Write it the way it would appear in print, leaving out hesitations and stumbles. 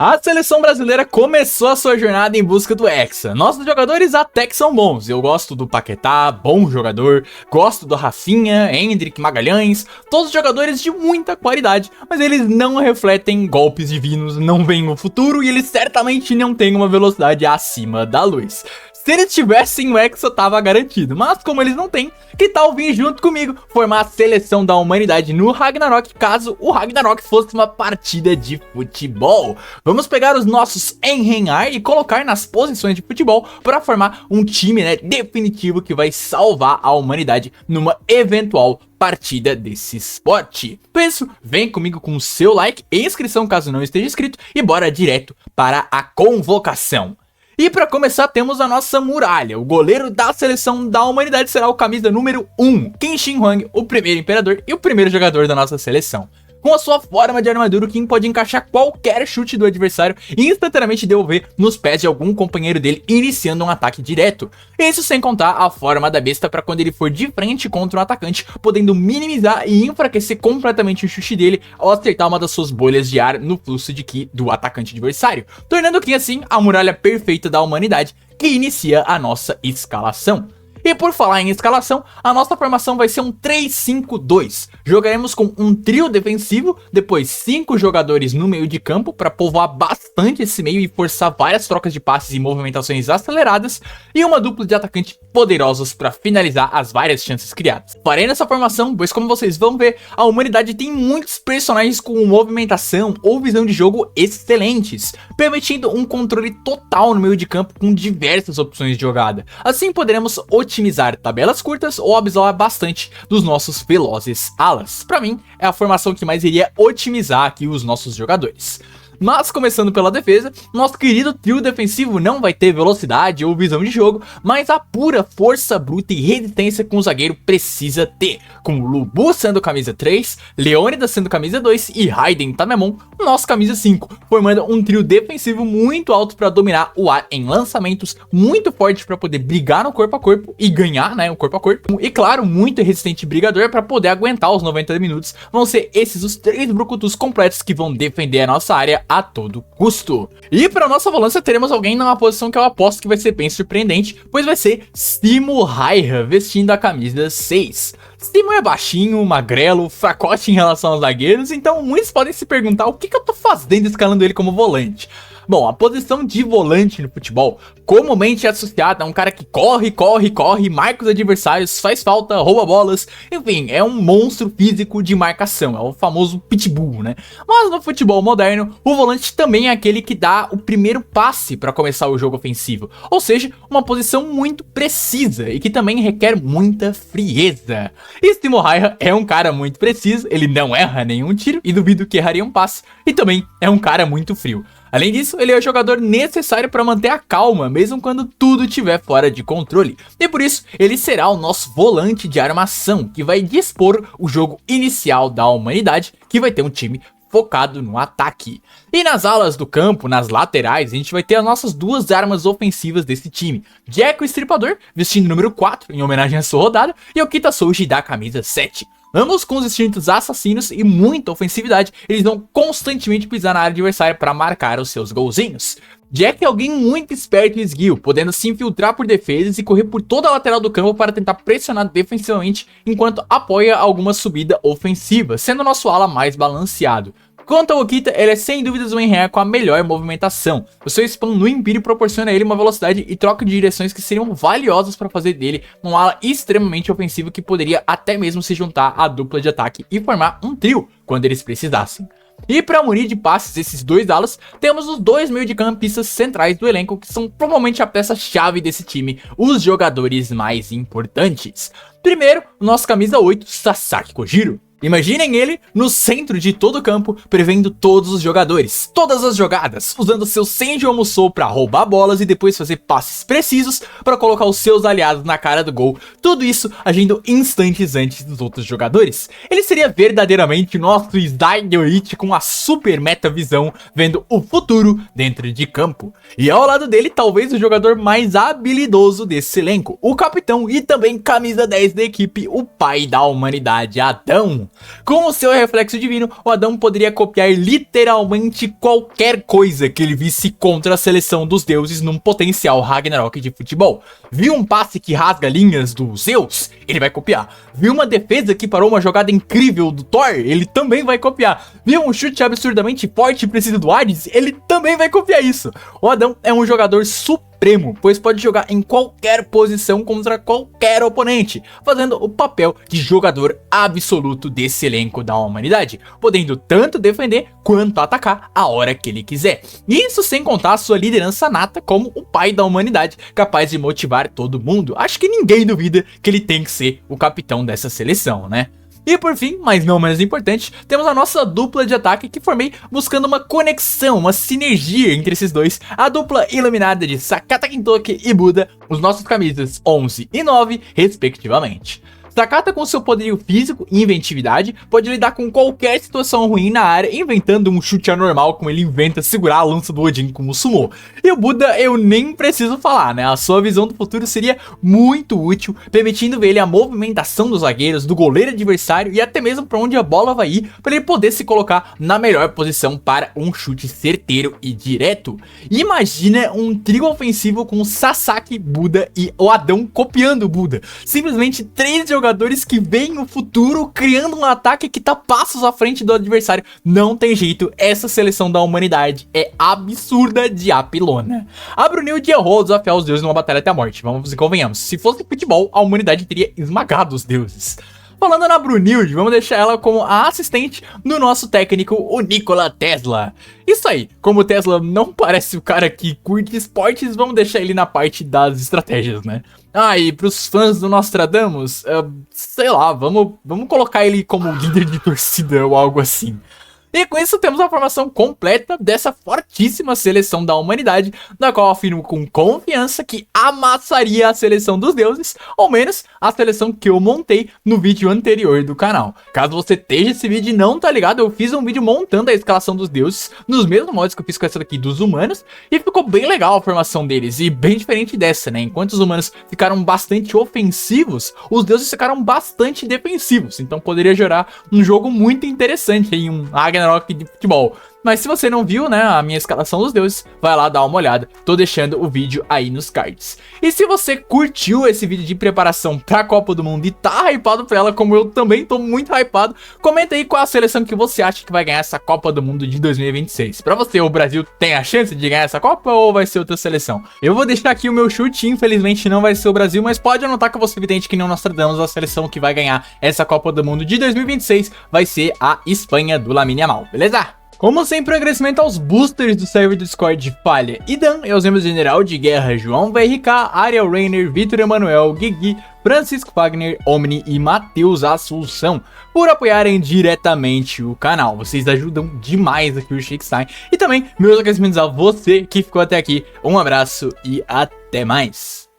A seleção brasileira começou a sua jornada em busca do Hexa. Nossos jogadores até que são bons. Eu gosto do Paquetá, bom jogador. Gosto do Rafinha, Endrick, Magalhães. Todos jogadores de muita qualidade, mas eles não refletem golpes divinos, não veem o futuro e eles certamente não têm uma velocidade acima da luz. Se eles tivessem o Hexa, tava garantido, mas como eles não têm, que tal vir junto comigo formar a seleção da humanidade no Ragnarok, caso o Ragnarok fosse uma partida de futebol? Vamos pegar os nossos Enrenhar e colocar nas posições de futebol para formar um time, definitivo que vai salvar a humanidade numa eventual partida desse esporte. Por isso, vem comigo com o seu like e inscrição caso não esteja inscrito e bora direto para a convocação. E para começar temos a nossa muralha. O goleiro da seleção da humanidade será o camisa número 1, Kim Shi Huang, o primeiro imperador e o primeiro jogador da nossa seleção. Com a sua forma de armadura, o Kim pode encaixar qualquer chute do adversário e instantaneamente devolver nos pés de algum companheiro dele, iniciando um ataque direto. Isso sem contar a forma da besta para quando ele for de frente contra um atacante, podendo minimizar e enfraquecer completamente o chute dele ao acertar uma das suas bolhas de ar no fluxo de ki do atacante adversário, tornando o Kim assim a muralha perfeita da humanidade que inicia a nossa escalação. E por falar em escalação, a nossa formação vai ser um 3-5-2. Jogaremos com um trio defensivo, depois 5 jogadores no meio de campo para povoar bastante esse meio e forçar várias trocas de passes e movimentações aceleradas, e uma dupla de atacantes poderosos para finalizar as várias chances criadas. Farei nessa formação, pois como vocês vão ver, a humanidade tem muitos personagens com movimentação ou visão de jogo excelentes, permitindo um controle total no meio de campo com diversas opções de jogada. Assim poderemos otimizar tabelas curtas ou absorver bastante dos nossos velozes alas. Para mim, é a formação que mais iria otimizar aqui os nossos jogadores. Mas começando pela defesa, nosso querido trio defensivo não vai ter velocidade ou visão de jogo, mas a pura força bruta e resistência que um zagueiro precisa ter, com Lubu sendo camisa 3, Leônidas sendo camisa 2 e Raiden Tamemon, nosso camisa 5, formando um trio defensivo muito alto para dominar o ar em lançamentos, muito forte para poder brigar no corpo a corpo e ganhar, o corpo a corpo, e claro, muito resistente brigador para poder aguentar os 90 minutos. Vão ser esses os 3 brucutus completos que vão defender a nossa área a todo custo. E para nossa volância teremos alguém numa posição que eu aposto que vai ser bem surpreendente, pois vai ser Simo Raiha vestindo a camisa 6. Simo é baixinho, magrelo, fracote em relação aos zagueiros, então muitos podem se perguntar o que eu tô fazendo escalando ele como volante. Bom, a posição de volante no futebol comumente é associada a um cara que corre, marca os adversários, faz falta, rouba bolas, enfim, é um monstro físico de marcação, é o famoso pitbull, Mas no futebol moderno, o volante também é aquele que dá o primeiro passe para começar o jogo ofensivo, ou seja, uma posição muito precisa e que também requer muita frieza. E Simo Raiha é um cara muito preciso, ele não erra nenhum tiro e duvido que erraria um passe, e também é um cara muito frio. Além disso, ele é o jogador necessário para manter a calma, mesmo quando tudo estiver fora de controle. E por isso, ele será o nosso volante de armação, que vai dispor o jogo inicial da humanidade, que vai ter um time focado no ataque. E nas alas do campo, nas laterais, a gente vai ter as nossas duas armas ofensivas desse time. Jack o Estripador, vestindo o número 4, em homenagem à sua rodada, e o Kita Souji da camisa 7. Ambos com os instintos assassinos e muita ofensividade, eles vão constantemente pisar na área adversária para marcar os seus golzinhos. Jack é alguém muito esperto e esguio, podendo se infiltrar por defesas e correr por toda a lateral do campo para tentar pressionar defensivamente, enquanto apoia alguma subida ofensiva, sendo nosso ala mais balanceado. Quanto ao Okita, ele é sem dúvidas o Enrenhar com a melhor movimentação. O seu spam no Império proporciona a ele uma velocidade e troca de direções que seriam valiosas para fazer dele um ala extremamente ofensivo que poderia até mesmo se juntar à dupla de ataque e formar um trio quando eles precisassem. E para munir de passes esses dois alas, temos os dois meio-de-campistas centrais do elenco, que são provavelmente a peça-chave desse time, os jogadores mais importantes. Primeiro, o nosso camisa 8, Sasaki Kojiro. Imaginem ele no centro de todo o campo, prevendo todos os jogadores, todas as jogadas, usando seu Senju Musou para roubar bolas e depois fazer passes precisos para colocar os seus aliados na cara do gol, tudo isso agindo instantes antes dos outros jogadores. Ele seria verdadeiramente nosso Sdaigoichi com a super meta visão, vendo o futuro dentro de campo. E ao lado dele, talvez o jogador mais habilidoso desse elenco, o capitão e também camisa 10 da equipe, o pai da humanidade, Adão. Com o seu reflexo divino, o Adão poderia copiar literalmente qualquer coisa que ele visse contra a seleção dos deuses num potencial Ragnarok de futebol. Viu um passe que rasga linhas do Zeus? Ele vai copiar. Viu uma defesa que parou uma jogada incrível do Thor? Ele também vai copiar. Viu um chute absurdamente forte e preciso do Hades? Ele também vai copiar isso. O Adão é um jogador supremo, pois pode jogar em qualquer posição contra qualquer oponente, fazendo o papel de jogador absoluto desse elenco da humanidade, podendo tanto defender quanto atacar a hora que ele quiser. Isso sem contar a sua liderança nata como o pai da humanidade, capaz de motivar todo mundo. Acho que ninguém duvida que ele tem que ser o capitão dessa seleção, né? E por fim, mas não menos importante, temos a nossa dupla de ataque que formei buscando uma conexão, uma sinergia entre esses dois, a dupla iluminada de Sakata Kintoki e Buda, os nossos camisas 11 e 9, respectivamente. Sakata, com seu poderio físico e inventividade, pode lidar com qualquer situação ruim na área, inventando um chute anormal como ele inventa segurar a lança do Odin como sumô. E o Buda eu nem preciso falar, né? A sua visão do futuro seria muito útil, permitindo ver ele a movimentação dos zagueiros, do goleiro adversário e até mesmo para onde a bola vai ir, para ele poder se colocar na melhor posição para um chute certeiro e direto. Imagina um trio ofensivo com Sasaki, Buda e o Adão copiando o Buda. Simplesmente 3 jogadores que veem o futuro criando um ataque que tá passos à frente do adversário. Não tem jeito, essa seleção da humanidade é absurda de apelona. A Brunilde errou desafiar os deuses numa batalha até a morte, vamos e convenhamos. Se fosse futebol, a humanidade teria esmagado os deuses. Falando na Brunilde, vamos deixar ela como a assistente do nosso técnico, o Nikola Tesla. Isso aí, como o Tesla não parece o cara que curte esportes, vamos deixar ele na parte das estratégias, né? Ah, e pros fãs do Nostradamus, sei lá, vamos colocar ele como líder de torcida ou algo assim. E com isso temos a formação completa dessa fortíssima seleção da humanidade, da qual afirmo com confiança que amassaria a seleção dos deuses, ou menos a seleção que eu montei no vídeo anterior do canal. Caso você esteja esse vídeo e não tá ligado, eu fiz um vídeo montando a escalação dos deuses, nos mesmos modos que eu fiz com essa daqui dos humanos, e ficou bem legal a formação deles, e bem diferente dessa, né? Enquanto os humanos ficaram bastante ofensivos, os deuses ficaram bastante defensivos, então poderia gerar um jogo muito interessante em um Ragnarok de futebol. Mas se você não viu, né, a minha escalação dos deuses, vai lá dar uma olhada. Tô deixando o vídeo aí nos cards. E se você curtiu esse vídeo de preparação pra Copa do Mundo e tá hypado pra ela, como eu também tô muito hypado, comenta aí qual a seleção que você acha que vai ganhar essa Copa do Mundo de 2026. Pra você, o Brasil tem a chance de ganhar essa Copa ou vai ser outra seleção? Eu vou deixar aqui o meu chute, infelizmente não vai ser o Brasil, mas pode anotar que eu vou ser evidente que não nós tradamos a seleção que vai ganhar essa Copa do Mundo de 2026 vai ser a Espanha do Lamine Yamal, beleza? Como sempre, um agradecimento aos boosters do server do Discord Falha e Dan, e aos membros General de Guerra João VRK, Ariel Rainer, Vitor Emanuel, Guigui, Francisco Wagner, Omni e Matheus Assunção, por apoiarem diretamente o canal. Vocês ajudam demais aqui o Shakestein. E também meus agradecimentos a você que ficou até aqui. Um abraço e até mais.